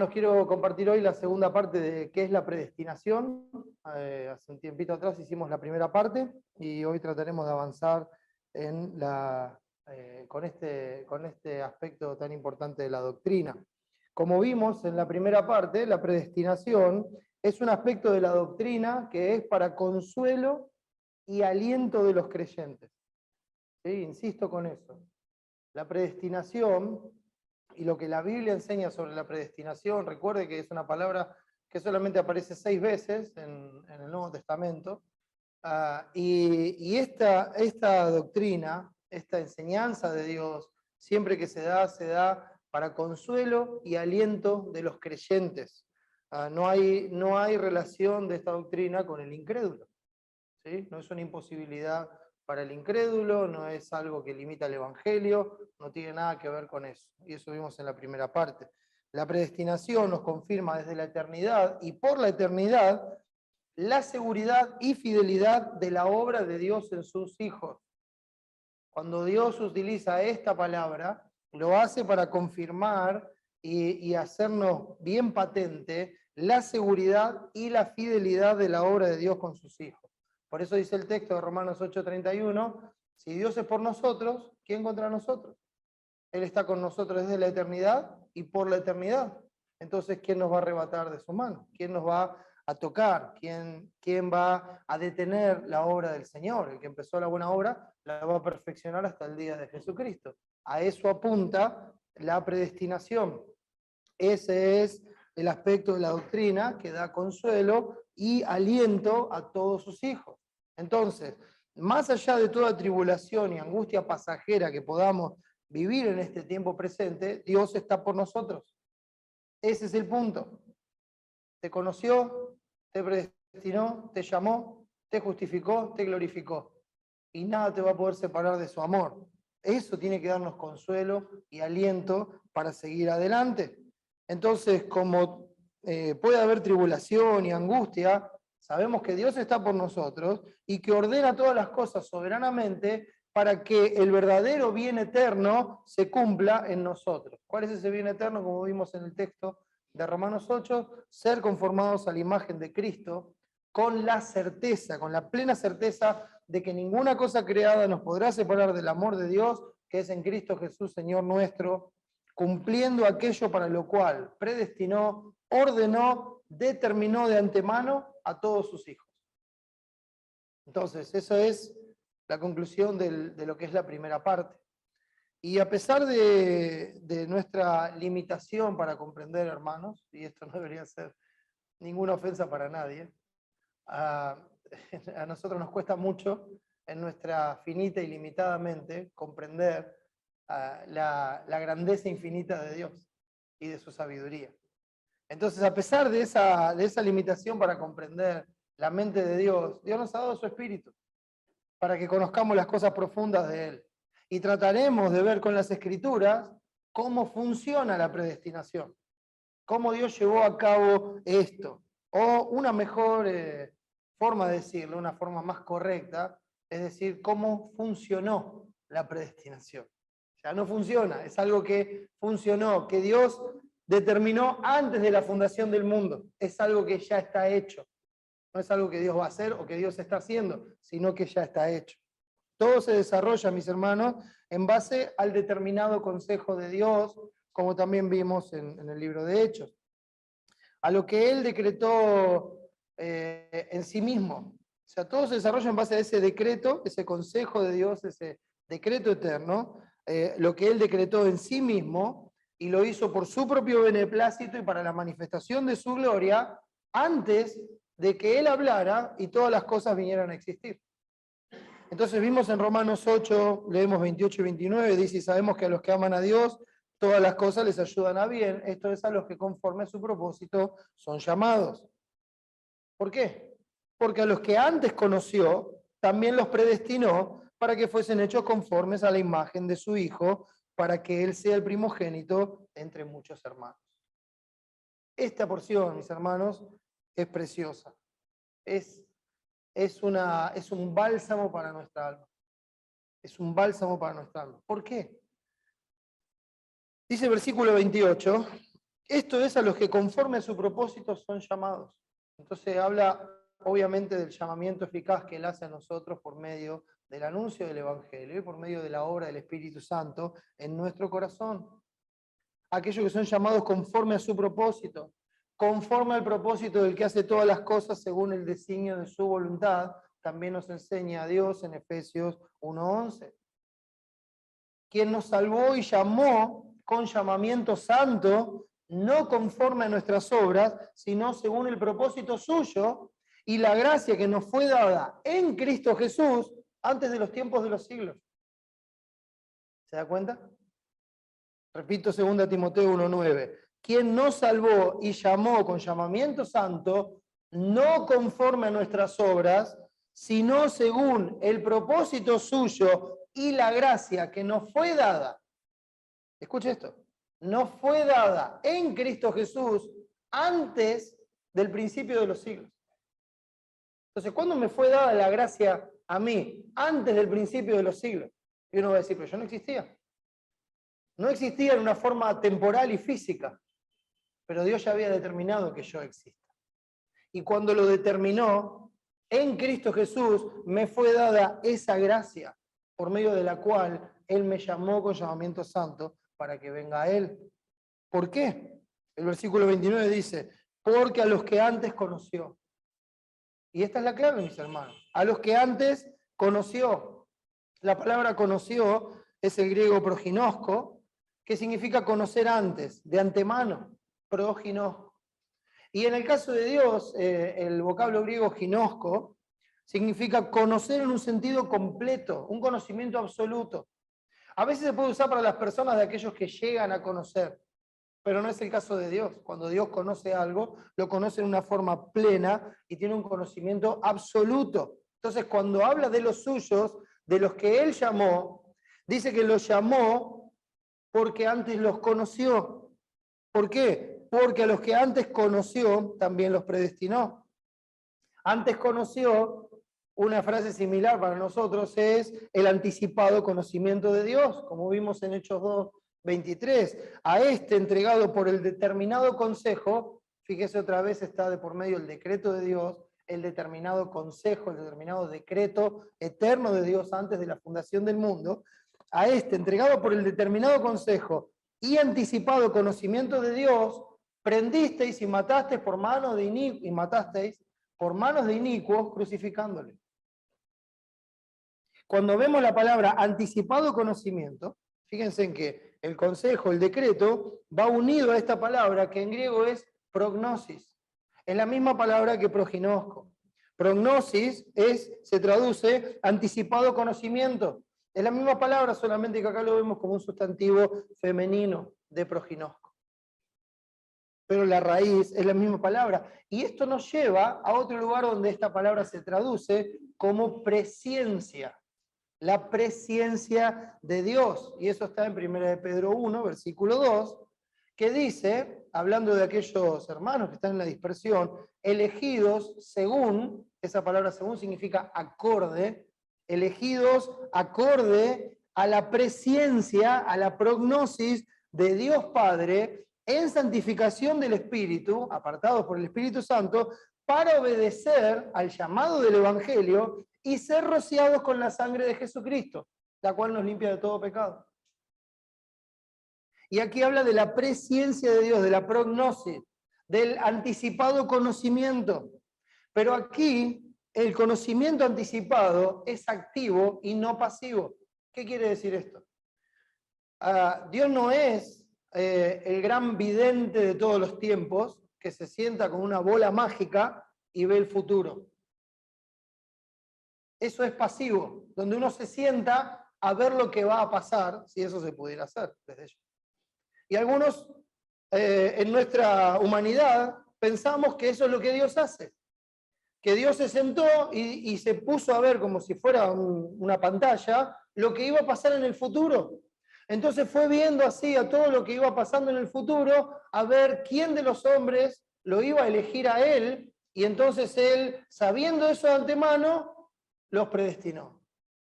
hermanos, quiero compartir hoy la segunda parte de qué es la predestinación. Hace un tiempito atrás hicimos la primera parte y hoy trataremos de avanzar con este aspecto tan importante de la doctrina. Como vimos en la primera parte, la predestinación es un aspecto de la doctrina que es para consuelo y aliento de los creyentes. ¿Sí? Insisto con eso. La predestinación y lo que la Biblia enseña sobre la predestinación, recuerde que es una palabra que solamente aparece 6 veces en el Nuevo Testamento, y esta doctrina, esta enseñanza de Dios, siempre que se da para consuelo y aliento de los creyentes. No hay relación de esta doctrina con el incrédulo, ¿sí? No es una imposibilidad para el incrédulo, no es algo que limita el Evangelio, no tiene nada que ver con eso. Y eso vimos en la primera parte. La predestinación nos confirma desde la eternidad y por la eternidad la seguridad y fidelidad de la obra de Dios en sus hijos. Cuando Dios utiliza esta palabra, lo hace para confirmar y hacernos bien patente la seguridad y la fidelidad de la obra de Dios con sus hijos. Por eso dice el texto de Romanos 8:31, si Dios es por nosotros, ¿quién contra nosotros? Él está con nosotros desde la eternidad y por la eternidad. Entonces, ¿quién nos va a arrebatar de su mano? ¿Quién nos va a tocar? ¿Quién va a detener la obra del Señor? El que empezó la buena obra la va a perfeccionar hasta el día de Jesucristo. A eso apunta la predestinación. Ese es el aspecto de la doctrina que da consuelo y aliento a todos sus hijos. Entonces, más allá de toda tribulación y angustia pasajera que podamos vivir en este tiempo presente, Dios está por nosotros. Ese es el punto. Te conoció, te predestinó, te llamó, te justificó, te glorificó. Y nada te va a poder separar de su amor. Eso tiene que darnos consuelo y aliento para seguir adelante. Entonces, como puede haber tribulación y angustia, sabemos que Dios está por nosotros y que ordena todas las cosas soberanamente para que el verdadero bien eterno se cumpla en nosotros. ¿Cuál es ese bien eterno? Como vimos en el texto de Romanos 8, ser conformados a la imagen de Cristo con la certeza, con la plena certeza de que ninguna cosa creada nos podrá separar del amor de Dios, que es en Cristo Jesús, Señor nuestro, cumpliendo aquello para lo cual predestinó, ordenó, determinó de antemano a todos sus hijos. Entonces, eso es la conclusión de lo que es la primera parte. Y a pesar de nuestra limitación para comprender, hermanos, y esto no debería ser ninguna ofensa para nadie, a nosotros nos cuesta mucho en nuestra finita y limitadamente comprender la grandeza infinita de Dios y de su sabiduría. Entonces, a pesar de esa limitación para comprender la mente de Dios, Dios nos ha dado su Espíritu para que conozcamos las cosas profundas de Él. Y trataremos de ver con las Escrituras cómo funciona la predestinación, cómo Dios llevó a cabo esto, o una mejor forma de decirlo, una forma más correcta, es decir, cómo funcionó la predestinación. O sea, no funciona, es algo que funcionó, que Dios determinó antes de la fundación del mundo, es algo que ya está hecho. No es algo que Dios va a hacer o que Dios está haciendo, sino que ya está hecho. Todo se desarrolla, mis hermanos, en base al determinado consejo de Dios, como también vimos en el libro de Hechos. A lo que Él decretó en sí mismo. O sea, todo se desarrolla en base a ese decreto, ese consejo de Dios, ese decreto eterno, lo que Él decretó en sí mismo, y lo hizo por su propio beneplácito y para la manifestación de su gloria, antes de que Él hablara y todas las cosas vinieran a existir. Entonces vimos en Romanos 8, leemos 28 y 29, dice, y sabemos que a los que aman a Dios, todas las cosas les ayudan a bien, esto es a los que conforme a su propósito son llamados. ¿Por qué? Porque a los que antes conoció, también los predestinó para que fuesen hechos conformes a la imagen de su Hijo, para que Él sea el primogénito entre muchos hermanos. Esta porción, mis hermanos, es preciosa. Es un bálsamo para nuestra alma. Es un bálsamo para nuestra alma. ¿Por qué? Dice el versículo 28, Esto es a los que conforme a su propósito son llamados. Entonces habla obviamente del llamamiento eficaz que Él hace a nosotros por medio del anuncio del Evangelio y por medio de la obra del Espíritu Santo en nuestro corazón. Aquellos que son llamados conforme a su propósito, conforme al propósito del que hace todas las cosas según el designio de su voluntad, también nos enseña a Dios en Efesios 1:11. Quien nos salvó y llamó con llamamiento santo, no conforme a nuestras obras, sino según el propósito suyo y la gracia que nos fue dada en Cristo Jesús antes de los tiempos de los siglos. ¿Se da cuenta? Repito, 2 Timoteo 1:9. Quien nos salvó y llamó con llamamiento santo, no conforme a nuestras obras, sino según el propósito suyo y la gracia que nos fue dada. Escuche esto. Nos fue dada en Cristo Jesús antes del principio de los siglos. Entonces, ¿cuándo me fue dada la gracia a mí? Antes del principio de los siglos. Y uno va a decir, pero yo no existía. No existía en una forma temporal y física, pero Dios ya había determinado que yo exista. Y cuando lo determinó, en Cristo Jesús me fue dada esa gracia, por medio de la cual Él me llamó con llamamiento santo para que venga a Él. ¿Por qué? El versículo 29 dice, porque a los que antes conoció. Y esta es la clave, mis hermanos. A los que antes conoció. La palabra conoció es el griego proginosco, que significa conocer antes, de antemano, proginosco. Y en el caso de Dios, el vocablo griego ginosco significa conocer en un sentido completo, un conocimiento absoluto. A veces se puede usar para las personas de aquellos que llegan a conocer, pero no es el caso de Dios. Cuando Dios conoce algo, lo conoce en una forma plena y tiene un conocimiento absoluto. Entonces, cuando habla de los suyos, de los que Él llamó, dice que los llamó porque antes los conoció. ¿Por qué? Porque a los que antes conoció, también los predestinó. Antes conoció, una frase similar para nosotros es el anticipado conocimiento de Dios, como vimos en Hechos 2:23. A este entregado por el determinado consejo, fíjese otra vez, está de por medio el decreto de Dios, el determinado consejo, el determinado decreto eterno de Dios antes de la fundación del mundo. A este entregado por el determinado consejo y anticipado conocimiento de Dios, prendisteis y matasteis por manos de inicuos, crucificándole. Cuando vemos la palabra anticipado conocimiento, fíjense en que el consejo, el decreto, va unido a esta palabra que en griego es prognosis. Es la misma palabra que proginosco. Prognosis se traduce anticipado conocimiento. Es la misma palabra, solamente que acá lo vemos como un sustantivo femenino de proginosco. Pero la raíz es la misma palabra. Y esto nos lleva a otro lugar donde esta palabra se traduce como presciencia. La presciencia de Dios. Y eso está en 1 de Pedro 1, versículo 2, que dice, hablando de aquellos hermanos que están en la dispersión, elegidos según, esa palabra según significa acorde, elegidos acorde a la presciencia, a la prognosis de Dios Padre, en santificación del Espíritu, apartados por el Espíritu Santo, para obedecer al llamado del Evangelio y ser rociados con la sangre de Jesucristo, la cual nos limpia de todo pecado. Y aquí habla de la presciencia de Dios, de la prognosis, del anticipado conocimiento. Pero aquí el conocimiento anticipado es activo y no pasivo. ¿Qué quiere decir esto? Dios no es el gran vidente de todos los tiempos que se sienta con una bola mágica y ve el futuro. Eso es pasivo, donde uno se sienta a ver lo que va a pasar, si eso se pudiera hacer desde ello. Y algunos en nuestra humanidad pensamos que eso es lo que Dios hace. Que Dios se sentó y se puso a ver como si fuera una pantalla lo que iba a pasar en el futuro. Entonces fue viendo así a todo lo que iba pasando en el futuro, a ver quién de los hombres lo iba a elegir a él, y entonces él, sabiendo eso de antemano, los predestinó.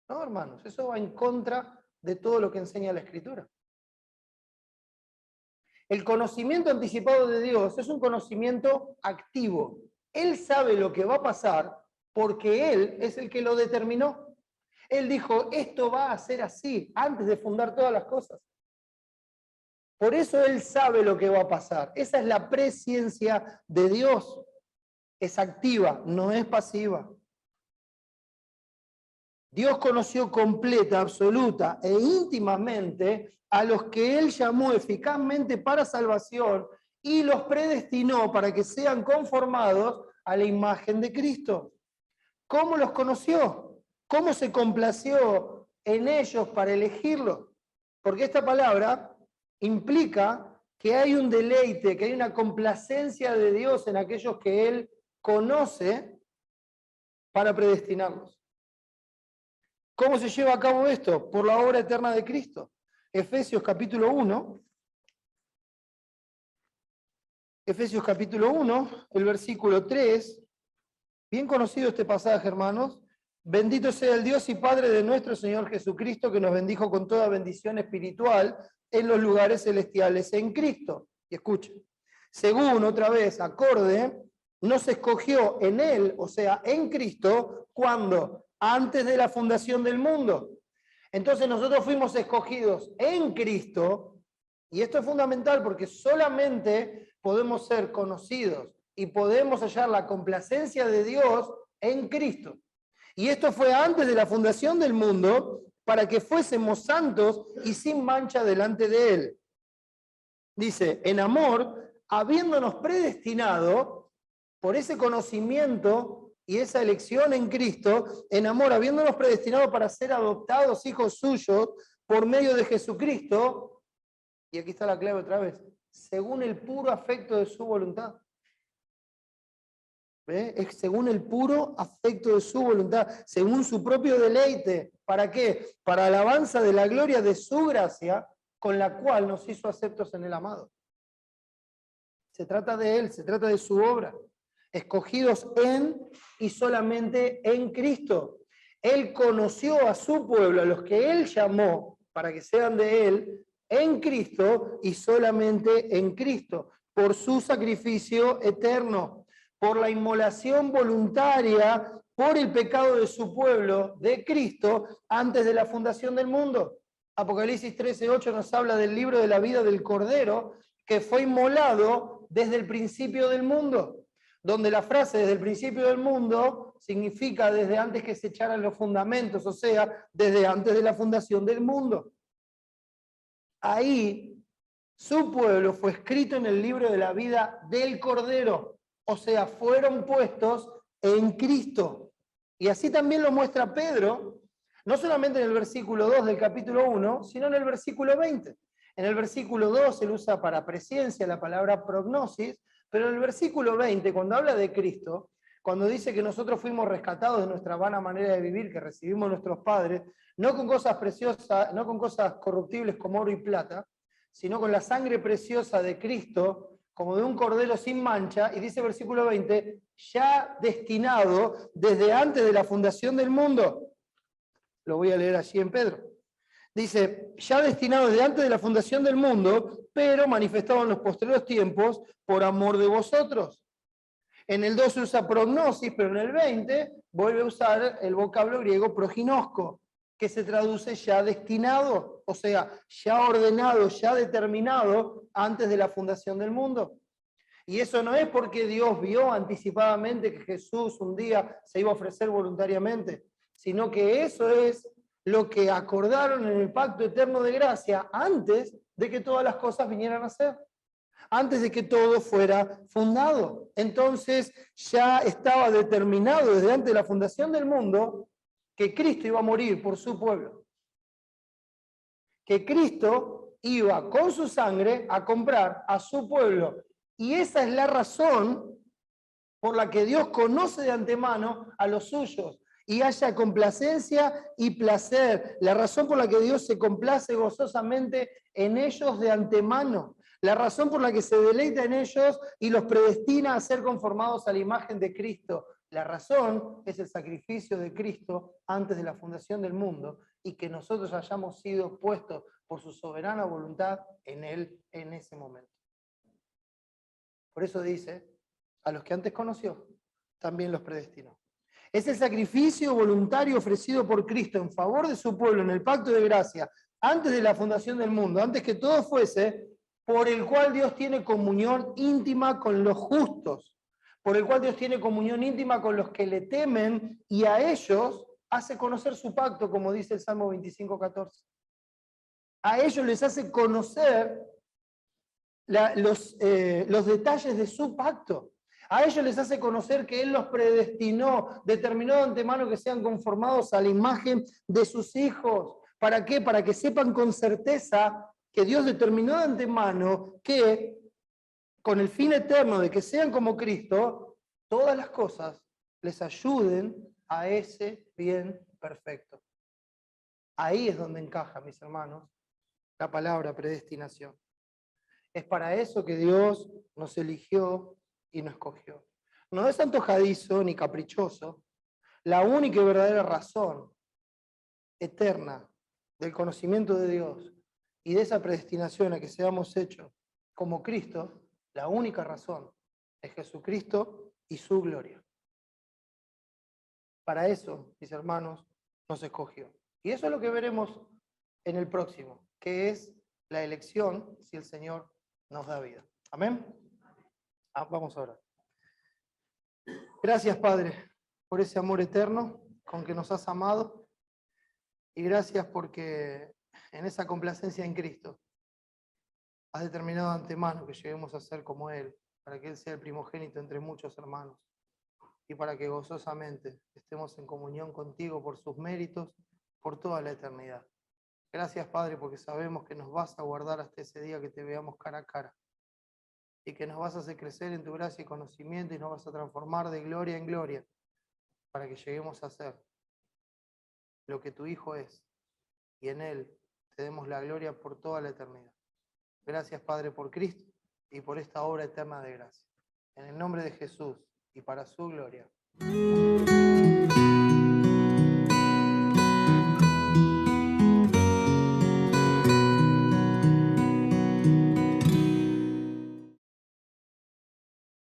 No, hermanos, eso va en contra de todo lo que enseña la Escritura. El conocimiento anticipado de Dios es un conocimiento activo. Él sabe lo que va a pasar porque Él es el que lo determinó. Él dijo, esto va a ser así, antes de fundar todas las cosas. Por eso Él sabe lo que va a pasar. Esa es la presciencia de Dios. Es activa, no es pasiva. Dios conoció completa, absoluta e íntimamente a los que Él llamó eficazmente para salvación y los predestinó para que sean conformados a la imagen de Cristo. ¿Cómo los conoció? ¿Cómo se complació en ellos para elegirlos? Porque esta palabra implica que hay un deleite, que hay una complacencia de Dios en aquellos que Él conoce para predestinarlos. ¿Cómo se lleva a cabo esto? Por la obra eterna de Cristo. Efesios capítulo 1. Efesios capítulo 1, el versículo 3. Bien conocido este pasaje, hermanos. Bendito sea el Dios y Padre de nuestro Señor Jesucristo, que nos bendijo con toda bendición espiritual en los lugares celestiales en Cristo. Y escuchen, según otra vez, acorde, nos escogió en Él, o sea, en Cristo, ¿cuándo? Antes de la fundación del mundo. Entonces nosotros fuimos escogidos en Cristo, y esto es fundamental porque solamente podemos ser conocidos y podemos hallar la complacencia de Dios en Cristo. Y esto fue antes de la fundación del mundo, para que fuésemos santos y sin mancha delante de Él. Dice, en amor, habiéndonos predestinado por ese conocimiento y esa elección en Cristo, en amor, habiéndonos predestinado para ser adoptados hijos suyos por medio de Jesucristo, y aquí está la clave otra vez, según el puro afecto de su voluntad. ¿Ve? Es según el puro afecto de su voluntad, según su propio deleite. ¿Para qué? Para alabanza de la gloria de su gracia, con la cual nos hizo aceptos en el amado. Se trata de Él, se trata de su obra. Escogidos en y solamente en Cristo. Él conoció a su pueblo, a los que Él llamó para que sean de Él, en Cristo y solamente en Cristo, por su sacrificio eterno, por la inmolación voluntaria, por el pecado de su pueblo, de Cristo, antes de la fundación del mundo. Apocalipsis 13:8 nos habla del libro de la vida del Cordero, que fue inmolado desde el principio del mundo, donde la frase desde el principio del mundo significa desde antes que se echaran los fundamentos, o sea, desde antes de la fundación del mundo. Ahí su pueblo fue escrito en el libro de la vida del Cordero, o sea, fueron puestos en Cristo. Y así también lo muestra Pedro, no solamente en el versículo 2 del capítulo 1, sino en el versículo 20. En el versículo 2 él usa para presciencia la palabra prognosis, pero en el versículo 20, cuando habla de Cristo, cuando dice que nosotros fuimos rescatados de nuestra vana manera de vivir que recibimos nuestros padres, no con cosas preciosas, no con cosas corruptibles como oro y plata, sino con la sangre preciosa de Cristo, como de un cordero sin mancha, y dice versículo 20, ya destinado desde antes de la fundación del mundo. Lo voy a leer allí en Pedro. Dice, ya destinado desde antes de la fundación del mundo, pero manifestado en los posteriores tiempos por amor de vosotros. En el 2 se usa prognosis, pero en el 20 vuelve a usar el vocablo griego proginosco, que se traduce ya destinado, o sea, ya ordenado, ya determinado antes de la fundación del mundo. Y eso no es porque Dios vio anticipadamente que Jesús un día se iba a ofrecer voluntariamente, sino que eso es lo que acordaron en el pacto eterno de gracia antes de que todas las cosas vinieran a ser, antes de que todo fuera fundado. Entonces ya estaba determinado desde antes de la fundación del mundo que Cristo iba a morir por su pueblo, que Cristo iba con su sangre a comprar a su pueblo. Y esa es la razón por la que Dios conoce de antemano a los suyos y haya complacencia y placer. La razón por la que Dios se complace gozosamente en ellos de antemano. La razón por la que se deleita en ellos y los predestina a ser conformados a la imagen de Cristo. La razón es el sacrificio de Cristo antes de la fundación del mundo y que nosotros hayamos sido puestos por su soberana voluntad en Él en ese momento. Por eso dice, a los que antes conoció, también los predestinó. Es el sacrificio voluntario ofrecido por Cristo en favor de su pueblo en el pacto de gracia, antes de la fundación del mundo, antes que todo fuese, por el cual Dios tiene comunión íntima con los justos, por el cual Dios tiene comunión íntima con los que le temen, y a ellos hace conocer su pacto, como dice el Salmo 25:14. A ellos les hace conocer los detalles de su pacto. A ellos les hace conocer que Él los predestinó, determinó de antemano que sean conformados a la imagen de sus hijos. ¿Para qué? Para que sepan con certeza que Dios determinó de antemano que, con el fin eterno de que sean como Cristo, todas las cosas les ayuden a ese bien perfecto. Ahí es donde encaja, mis hermanos, la palabra predestinación. Es para eso que Dios nos eligió y nos escogió. No es antojadizo ni caprichoso. La única y verdadera razón eterna del conocimiento de Dios y de esa predestinación a que seamos hechos como Cristo, la única razón es Jesucristo y su gloria. Para eso, mis hermanos, nos escogió. Y eso es lo que veremos en el próximo, que es la elección si el Señor nos da vida. Amén. Vamos a orar. Gracias, Padre, por ese amor eterno con que nos has amado. Y gracias porque en esa complacencia en Cristo has determinado de antemano que lleguemos a ser como Él, para que Él sea el primogénito entre muchos hermanos y para que gozosamente estemos en comunión contigo por sus méritos por toda la eternidad. Gracias, Padre, porque sabemos que nos vas a guardar hasta ese día que te veamos cara a cara y que nos vas a hacer crecer en tu gracia y conocimiento y nos vas a transformar de gloria en gloria para que lleguemos a ser lo que tu Hijo es y en Él te demos la gloria por toda la eternidad. Gracias, Padre, por Cristo y por esta obra eterna de gracia. En el nombre de Jesús y para su gloria.